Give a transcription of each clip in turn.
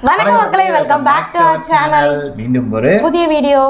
வணக்கம் மக்களே, welcome back to our channel. மீண்டும் ஒரு புதிய வீடியோ.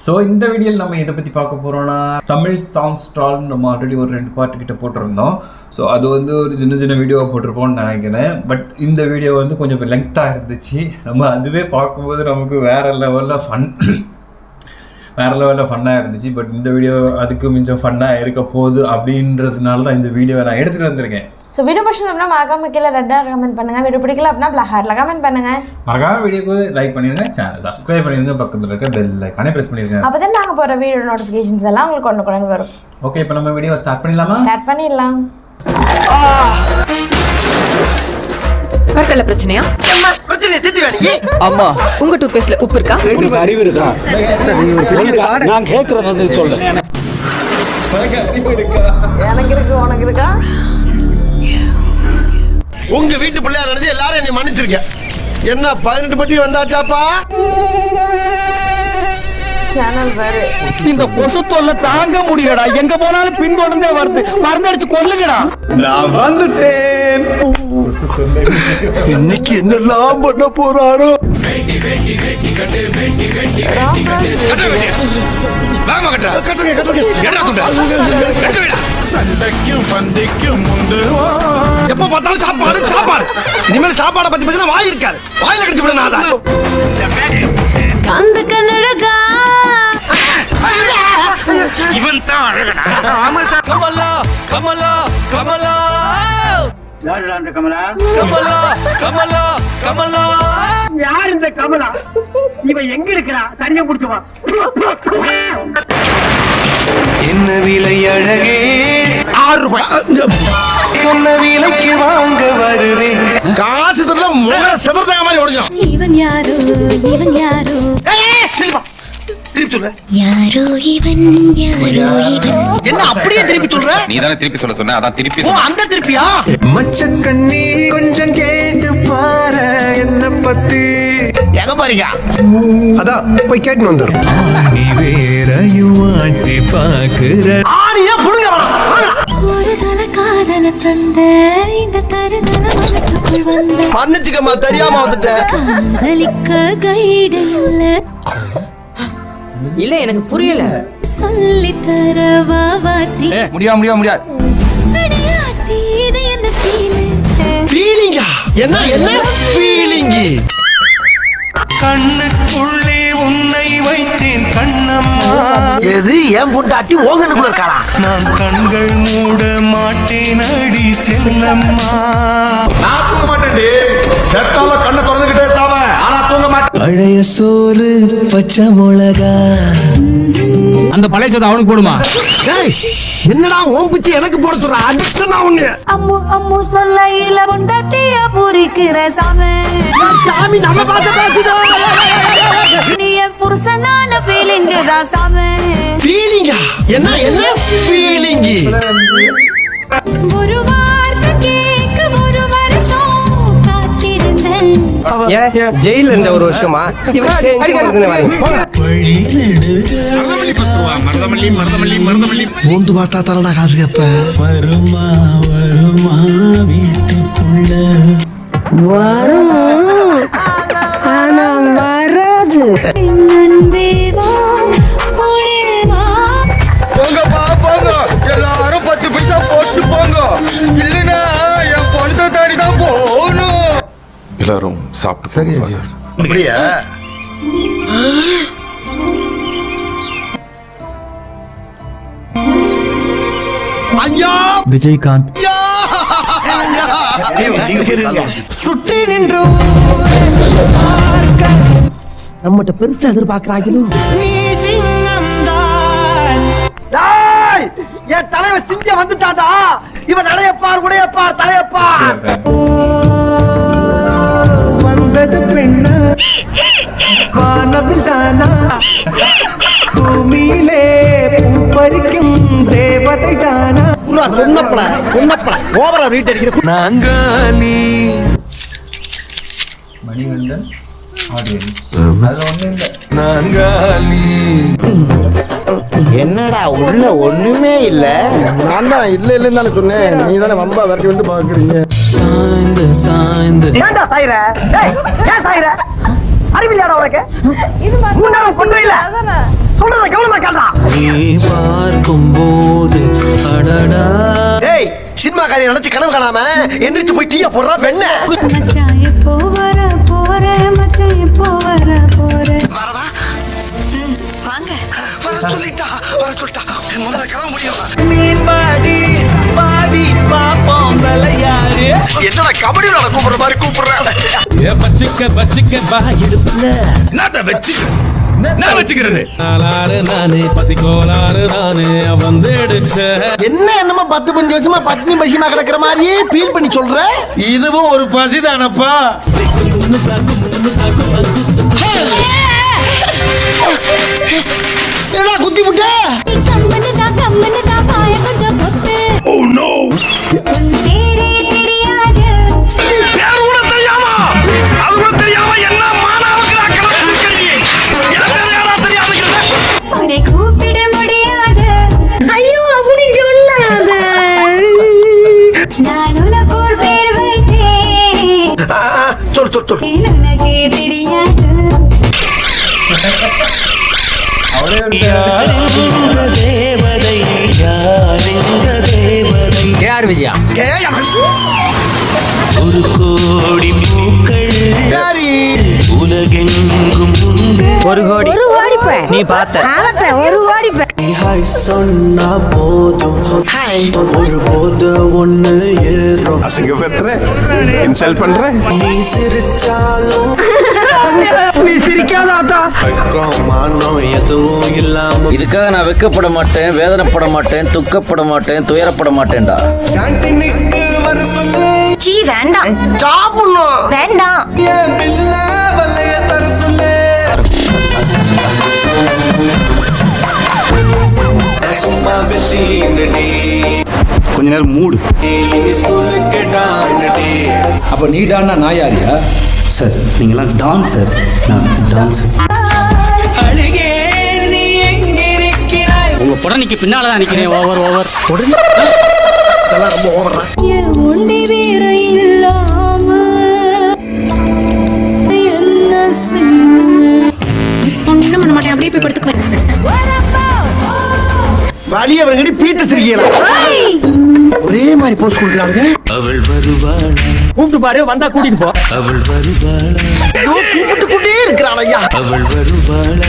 ஸோ இந்த வீடியோவில் நம்ம இதை பற்றி பார்க்க போகிறோம்னா தமிழ் சாங் ஸ்டால் நம்ம ஆல்ரெடி ஒரு 2 பார்ட் கிட்ட போட்டிருந்தோம். ஸோ அது வந்து ஒரு சின்ன வீடியோவாக போட்டிருப்போம்னு நினைக்கிறேன். பட் இந்த வீடியோ வந்து கொஞ்சம் லெங்க்த்தாக இருந்துச்சு. நம்ம அதுவே பார்க்கும்போது நமக்கு வேறு லெவலில் ஃபன்னாக இருந்துச்சு. பட் இந்த வீடியோ அதுக்கு கொஞ்சம் ஃபன்னாக இருக்க போகுது அப்படின்றதுனால தான் இந்த வீடியோவை நான் எடுத்துகிட்டு வந்திருக்கேன். ஸோ வீடியோ பிடிச்சிருந்தோம்னா மறக்காம கீழே ரெட்டாக கமெண்ட் பண்ணுங்கள். வீடியோ பிடிக்கல அப்படின்னா பிளாக் ஹார்ட்டில் கமெண்ட் பண்ணுங்கள். மறக்காம வீடியோக்கு லைக் பண்ணிடுங்க, சேனல் சப்ஸ்கிரைப் பண்ணிடுங்க, பக்கத்தில் இருக்க பெல் ஐக்கானே ப்ரெஸ் பண்ணிடுங்க. அப்போ தான் நாங்கள் போகிற வீடியோ நோட்டிஃபிகேஷன்ஸ் எல்லாம் உங்களுக்கு கொண்டு வரும். ஓகே, இப்போ நம்ம வீடியோ ஸ்டார்ட் பண்ணிடலாமா? ஸ்டார்ட் பண்ணிடலாம். பற்கல்ல பிரச்சனையா? அம்மா, உங்க டூத் பேஸ்ட்ல உப்பு இருக்கா? உங்களுக்கு அறிவு இருக்கா? நான் கேக்குறது வந்து சொல்லு. எனக்கு இருக்கு, உனக்கு இருக்கா? உங்க வீட்டு பிள்ளையா நினைச்சு எல்லாரும் என்னை மன்னிச்சிருக்கேன். என்ன 18 பட்டி வந்தாச்சாப்பா? சேனல் வேறு. இந்த கொசு தொல்லை தாங்க முடியலடா. எங்க போனாலும் பின்தொடர்ந்தே வருது. மருந்தடிச்சு கொல்லுங்கடா. நான் வந்துட்டேன். இன்னைக்கு என்னெல்லாம் பண்ண போறாரோ? எப்ப பார்த்தாலும் சாப்பாடு. இனிமேல் சாப்பாடை பத்தி பத்தி வாய் இருக்காது. வாயில கடிச்சு விட நான் அந்த கண்ணழகா இவன் தான் அழகனா? ஆமா சார். கமலா கமலா கமலா யாருடா இந்த கமலா? கமலா கமலா கமலா. யார் இந்த கமலா? இவன் எங்க இருக்கிறா? தனியா புடிச்சுவா. என்ன விலை அழகே? 6 ரூபாய். சொன்ன விலைக்கு வாங்க வருவேன். காசு தரல முக செதறதாங்க மாதிரி ஓடிச்சோம். இவன் யாரோ திருப்பி சொல்ற. யாரோ இவன் என்ன அப்படியே திருப்பி சொல்ற? நீ தானே திருப்பி சொல்ல சொன்ன, அதான் திருப்பி ஓ, அந்த திருப்பியா? மச்சக்கண்ணி கொஞ்சம் கேட்டு பாரு என்ன பத்தி. எங்க பாருங்க, அதான் போய் கேட்டு வந்துரும். நீ வேறையும் வாட்டி பாக்குற. ஆணியா புடுங்க வேணாம். ஒரு தல காதல தந்த இந்த தருதல மனசுக்குள் வந்த மன்னிச்சுக்கம்மா, தெரியாம வந்துட்டேன். காதலிக்க கைடு இல்ல, எனக்கு புரியல. சொல்லி தர வாவாத்தி முடியாது அடியாத்தி இது என்ன ஃபீல் ஃபீலிங்கா? என்ன ஃபீலிங்? கண்ணுக்குள்ளே உன்னை வைத்தேன் கண்ணம்மா. எது என் பொண்டாட்டி ஓங்கனுக்குள்ள இருக்காளா? நான் கண்கள் மூட மாட்டேன் அடி செல்லம்மா. நான் தூங்க மாட்டேன்டி. செத்தால கண்ணை திறந்துகிட்டே சாவ. ஆனா தூங்க மாட்டேன். பழைய சோறு பச்சை மிளகா. அந்த பழைய சோறு அவனுக்கு போடுமா? ஏய், என்னடா ஓம் பிச்சு எனக்கு போட சொல்ற? அடிச்சனா உன்னை. அம்மு சொல்லையில பொண்டாட்டியா பூரிக்கிற சாமி. சாமி நம்ம பார்த்து பேசுதோ. நீ என் புருஷனான ஃபீலிங் தான் சாமி. ஃபீலிங்கா? என்ன ஃபீலிங்? ஒரு வார்த்தை கேட்க ஒரு வருஷம் காத்திருந்தேன். ஜெயில இருந்த ஒரு வருஷமா மூந்து பார்த்தா தரடா காசு கேப்ப. வருமா வீட்டுக்குள்ள நன்பே வா போடே வா. போங்க எல்லாரும் 10 பைசா போட்டு போங்க. இல்லைன்னா என் பணத்தை தாடி தான் போகணும். எல்லாரும் சாப்பிட்டு போங்க சார். அப்படியா? ஐயா விஜயகாந்த் சுற்றி நின்று நம்மகிட்ட பெருசா எதிர்பார்க்கிறாங்களோ. என் தலைவன் சிங்க வந்துட்டாடா. இவன் நடையப்பார் உடையப்பார் தலையப்பார். வந்தது பெண்ணா வானவில் தானா பூமியிலே பறிக்கும் தேவதை தானா. சொன்னப்பல ஓவரா ரீட் அடிக்கிற நாங்காலி மணிவண்ணன் ஆடியன்ஸ். அது ஒண்ணும் இல்லை. என்னடா உள்ள ஒண்ணுமே இல்ல. நான் தான் இல்ல இல்லன்னு தானே சொன்னேன். நீ தானே வம்பா விரட்டி வந்து பாக்குறீங்க. ஏன்டா சாயிர? டேய், ஏன் சாயிர? அறிவில்லாத உனக்கு? இது முன்னால கொண்டு இல்ல. அதானே. சொல்றத கவனமா கேளடா. டேய் சினிமா காரியம் நினைச்சு கனவு காணாம எந்திரிச்சு போய் டீயா போடுறா பெண்ண. மச்சான் எப்போ வர போற மச்சான் எப்போ வர போற வரவா? வாங்க வர சொல்லிட்டா முதல்ல கிளம்ப முடியும். என்னடா கபடி விளையாட கூப்பிடுற மாதிரி கூப்பிடுறேன். என்ன என்னமா 10-15 வருஷமா பட்டினி பசிமா கிடக்குற மாதிரியே ஃபீல் பண்ணி சொல்ற. இதுவும் ஒரு பசிதானப்பா. என்னடா குத்தி புட்ட? கம்மனதா பாய கொஞ்சம் பொத்து. ஓ நோ தேரே தெரியாது யார் கூட தெரியாமா? அது கூட தெரியாம என்ன மானாவுக்கு அக்கறை இருக்கீங்க? யாரா தெரியாம இருக்கீங்க? உன்னை கூப்பிட முடியாது. ஐயோ அப்படி சொல்லாத. நான் உனக்கு ஒரு பேர் வைத்தேன். சொல் உனக்கே தெரியாது. அவளே கேஆர் விஜயா ஒரு கோடி நீ பார்த்த ஒரு ஓடிப்ப சொன்னா போதும் ஒருபோது ஒண்ணு ஏறும். இன்சல்ட் பண்ற நீ சிரிச்சாலும் நீ சிரிக்காதாடா. மானம் எதுவும் இல்லாம இதுக்காக நான் வெக்கப்பட மாட்டேன், வேதனைப்பட மாட்டேன், துக்கப்பட மாட்டேன், துயரப்பட மாட்டேன்டா. கேண்டீனுக்கு வர சொல்லு. சீ வேண்டாம் சாப்பிடணும். வேண்டாம். என் பிள்ளை வல்லைய தர சொல்லு. சும்மா வெசிங்கடி கொஞ்ச நேரம் மூடு. இனி ஸ்கூலுக்கு டான்டி. அப்ப நீ டான்னா நான் யாரியா? சார் நீங்களாம் டான்ஸ் சார், நான் டான்ஸ். அழுகே நீ எங்க இருக்கிறாய்? உங்க புடனைக்கு பின்னாலதான் நிக்கிறேன். ஓவர் இதெல்லாம் ரொம்ப ஓவரா. என் ஒண்டி வீர இல்லாம என்ன செய்வேன்? ஒண்ணும் பண்ண மாட்டேன், அப்படியே போய் படுத்துக்குவேன். வலிய அவங்கடி பீட்ட சிரிக்கலாம். ஒரே மாதிரி போஸ்ட் கொடுக்கறாங்க. அவள் வருவாள், கூப்பிட்டு பாரு, வந்தா கூட்டிட்டு போ. அவள் வருவாள், கூப்பிட்டுக்கிட்டே இருக்கிறான் ஐயா. அவள் வருவாள்.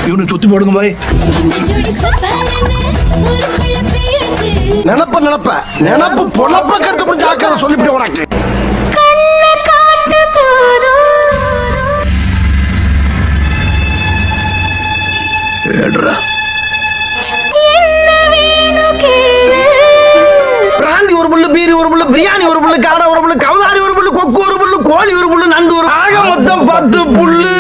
இவனு சுத்தி போடுங்க போய். நினப்பு பொழப்ப கருத்து புரிஞ்சு ஆக்கிற சொல்லிவிட்டு உனக்கு. பிராந்தி ஒரு புல்லு, பீரி ஒரு புல்லு, பிரியாணி ஒரு புல்லு, காடை ஒரு புல்லு, கவுதாரி ஒரு புல்லு, கொக்கு ஒரு புல்லு, கோழி ஒரு புல்லு, நண்டு ஒரு, ஆக மொத்தம் 10 புல்லு.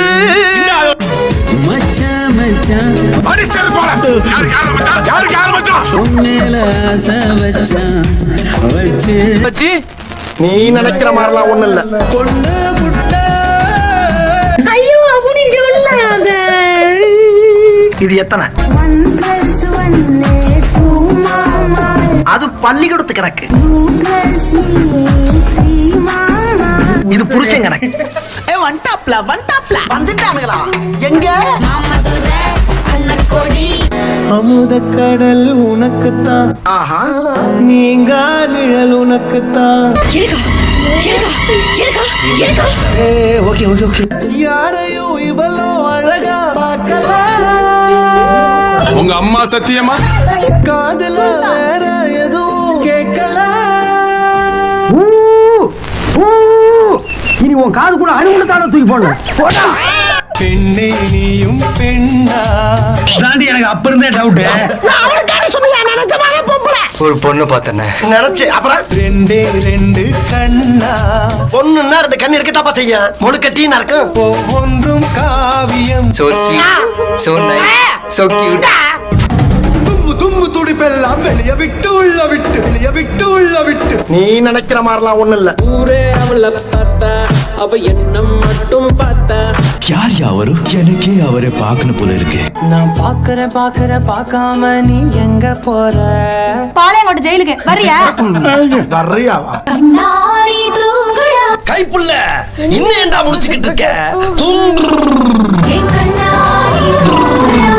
நீ நினைக்கிற மாதிரிலாம் ஒண்ணு இல்ல. ஐயோ அப்படி சொல்லாத. இது எத்தனை? அது பள்ளிக்கூடத்து கணக்கு. இது புருஷன் கணக்கு. வந்துட்டானுங்களா? எங்க? அமுத கடல் உனக்குத்தான், ஆஹா. நீங்கா நிழல் உனக்குத்தான். Okay okay okay. யாரையும் இவ்வளோ அழகா பார்க்கலாம். உங்க அம்மா சத்தியமா காதுல வேற எதுவும் கேட்கல. இனி உன் காது கூட அணுகுணத்தான தூக்கி போடணும். பெண்ணே நீயும் பெண்ணா? தாண்டி எனக்கு அப்ப இருந்தே டவுட். ஒரு பொண்ணு பார்த்தேன் நினைச்சு அப்புறம் 2 கண்ணா? பொண்ணுன்னா 2 கண்ணு இருக்கத்தாப்பா செய்யும். முழுக்க டீனா இருக்கும். ஒவ்வொன்றும் காவியம். So sweet, so nice, so cute. துடிப்பெல்லாம் வெளிய விட்டு உள்ள விட்டு வெளிய விட்டு உள்ள விட்டு நீ நினைக்கிற மாதிரிலாம் ஒண்ணு இல்ல. ஊரே அவளை பார்த்தா அவ என்ன மட்டும் பார்த்தா யார் அவரு எனக்கே அவரை பார்க்கணும் போல இருக்கு. நான் பாக்குற பார்க்காம நீ எங்க போற பாளையங்கோட்டை ஜெயிலுக்கு வரியா? வர்றியாவா? கண்ணாடி தூங்குடா கைப்புள்ள இன்னும் ஏன்டா முடிச்சுக்கிட்டு இருக்க? என் கண்ணாடி தூங்குடா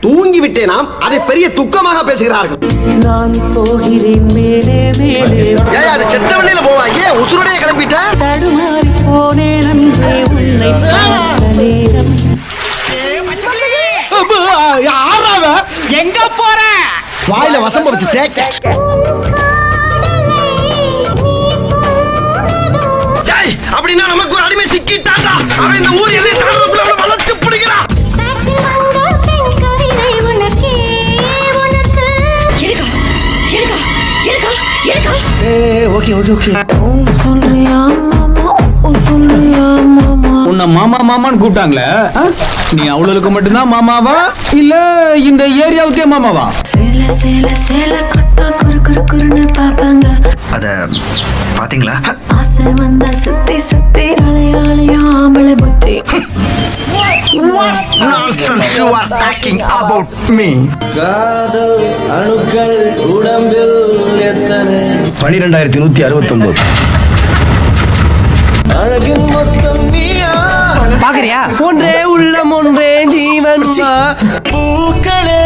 தூங்கி விட்டேனாம் அதை பெரிய துக்கமாக பேசுகிறார்கள். நான் போகிறேன் மேலே மேலே ஏய் அது செத்த வண்டியில போவாங்க உசுரோடே கிளம்பிட்ட. தடுமாறி போனேன் அன்றே உன்னை பார்த்த நேரம் எங்க போற? வாயில வசம்ப வச்சு தேய்க்க. ஏய் அப்படின்னா நமக்கு ஒரு அடிமை சிக்கிட்டான்டா. அவன் இந்த ஊர் எல்லை தாண்டறதுக்குள்ள வளைச்சு பிடிக்கிறான். உன்னை மாமா மாமான்னு கூப்பிட்டாங்களே, நீ அவளுக்கு மட்டும்தான் மாமாவா இல்ல இந்த ஏரியாவுக்கே மாமாவா? சேல கட்டா குறுன்னு பாப்பாங்க. அத பாத்தீங்களா? ஆசை வந்தா சுத்தி அலையாளையா ஆம்பளை புத்தி. Nonsense you are talking about me. காதல் அணுக்கள் உடம்பில் எத்தனை 12169. அழகின் மொத்தம் நீயா பாக்குறியா? ஒன்றே உள்ளம் ஒன்றே ஜீவன் பூக்களே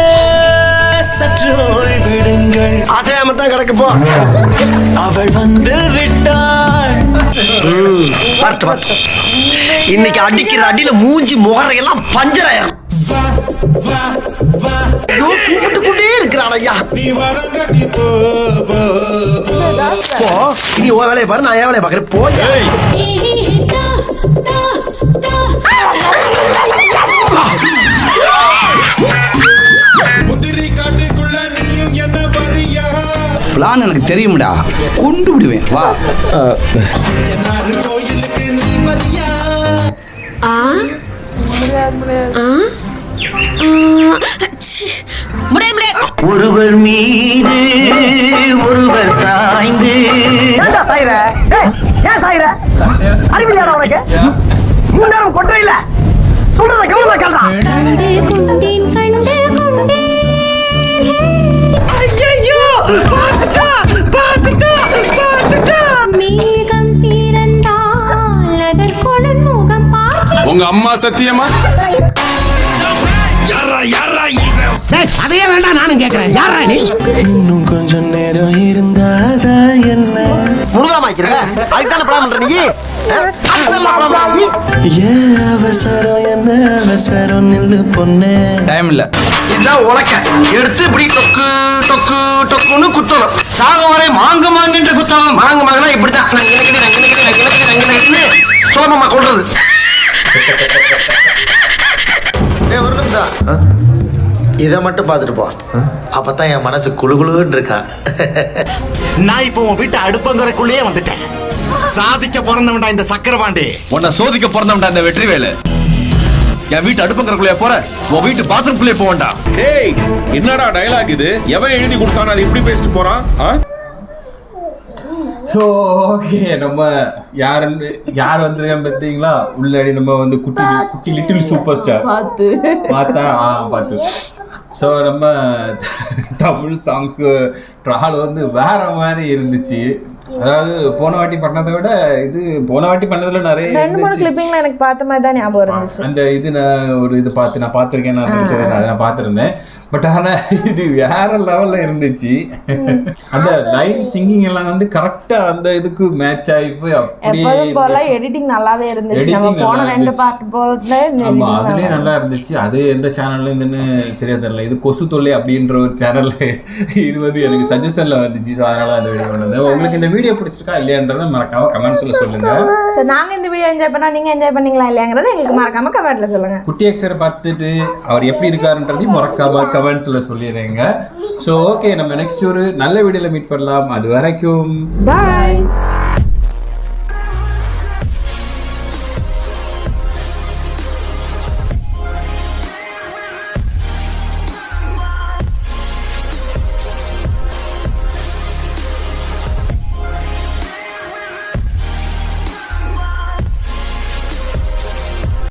சற்று ஓய்விடுங்கள் ஆசையாம தான் கிடக்கு போ. அவள் வந்து விட்டாள் பார்த்து இன்னைக்கு அடிக்கிற அடியில மூஞ்சி முகரையெல்லாம் பஞ்சர் ஆயிரும். கூப்பிட்டு கொண்டே இருக்கிறான் ஐயா. போ நீ உன் வேலையை பாரு, நான் என் வேலையை பாக்குறேன். போ பிளான் எனக்கு தெரியும்டா, கொண்டு விடுவேன் வா. ஒருவர் மீது ஒருவர் சாய்ந்து அறிவியலா உனக்கு முன்னேறம் கொட்டை இல்ல சொல்றத கவனமா கேள்றா. கண்டே கொண்டேன் ஐயோ பாத்துட்டா மேகம் திறந்தால் அதற்குடன் முகம் பார்க்க. உங்க அம்மா சத்தியமா? அதையே வேண்டாம் நானும் கேக்குறேன். யாரா நீ? இன்னும் கொஞ்சம் நேரம் இருந்தாதா என்ன முழுகாமாக்கிறேன். அதுதானே பிளான் பண்ற நீ? ஏன் அவசரம் என்ன அவசரம் நில்லு பொண்ணே டைம் இல்ல. இதான் உலக்க எடுத்து இப்படி டொக்கு டொக்கு டொக்குன்னு குத்தணும். சாக வரை மாங்க மாங்கன்ற குத்தணும். மாங்க மாங்கனா இப்படிதான் சோமமா கொள்றது. ஒரு நிமிஷம் இதை மட்டும் பார்த்துட்டு போ, அப்பதான் என் மனசு குளுகுளுன்னு இருக்கா. நான் இப்போ உன் வீட்டு அடுப்பங்கரைக்குள்ளேயே வந்துட்டேன். சாதிக்க பிறந்தவன்டா இந்த சக்கரபாண்டி. உன்னை சோதிக்க பிறந்தவன்டா இந்த வெற்றி வேலை. என் வீட்டு அடுப்பங்கரைக்குள்ளே போற, உன் வீட்டு பாத்ரூம்குள்ளே போவண்டா. டேய் என்னடா டயலாக் இது? எவன் எழுதி கொடுத்தானோ அது இப்படி பேசிட்டு போறான்? ஸோ ஓகே, நம்ம யார் வந்திருக்கான்னு பார்த்தீங்களா? உள்ளாடி நம்ம வந்து குட்டி லிட்டில் சூப்பர் ஸ்டார் பார்த்து. ஸோ நம்ம தமிழ் சாங்ஸ்க்கு ட்ரால் வந்து வேற மாதிரி இருந்துச்சு. அதாவது போன வாட்டி பண்ணதை விட போன வாட்டி பண்ணதுல நிறைய 2-3 கிளிப்பிங்ல எனக்கு பார்த்த மாதிரி தான் ஞாபகம் இருந்துச்சு. அந்த நான் பார்த்துருக்கேன், நான் பார்த்துருந்தேன். பட் ஆனால் இது வேற லெவல்ல இருந்துச்சு. அந்த லைன் சிங்கிங் எல்லாம் வந்து கரெக்டா அந்த இதுக்கு மேட்ச் ஆகி போய் அப்படியே போல எடிட்டிங் நல்லாவே இருந்துச்சு. நம்ம போன 2 பார்ட் போல ஆமா அதுலயே நல்லா இருந்துச்சு. அது எந்த சேனல்ல இருந்துன்னு சரியா தெரியல. இது கொசு தொல்லை அப்படின்ற ஒரு சேனல்ல இது வந்து எனக்கு சஜஷன்ல வந்துச்சு. ஸோ அதனால அந்த வீடியோ பண்ணது. உங்களுக்கு இந்த வீடியோ பிடிச்சிருக்கா இல்லையான்றதை மறக்காம கமெண்ட்ஸ்ல சொல்லுங்க. ஸோ நாங்க இந்த வீடியோ என்ஜாய் பண்ணா நீங்க என்ஜாய் பண்ணீங்களா இல்லையாங்கிறத எங்களுக்கு மறக்காம கமெண்ட்ல சொல்லுங்க. குட்டி எக்ஸரை பார்த்துட்டு அவர் எப்படி இருக்காருன்றதையும் மறக்காம கமெண்ட்ஸ்ல சொல்லிடுறீங்க. ஸோ ஓகே, நம்ம நெக்ஸ்ட் ஒரு நல்ல வீடியோல மீட் பண்ணலாம். அது வரைக்கும் பாய்.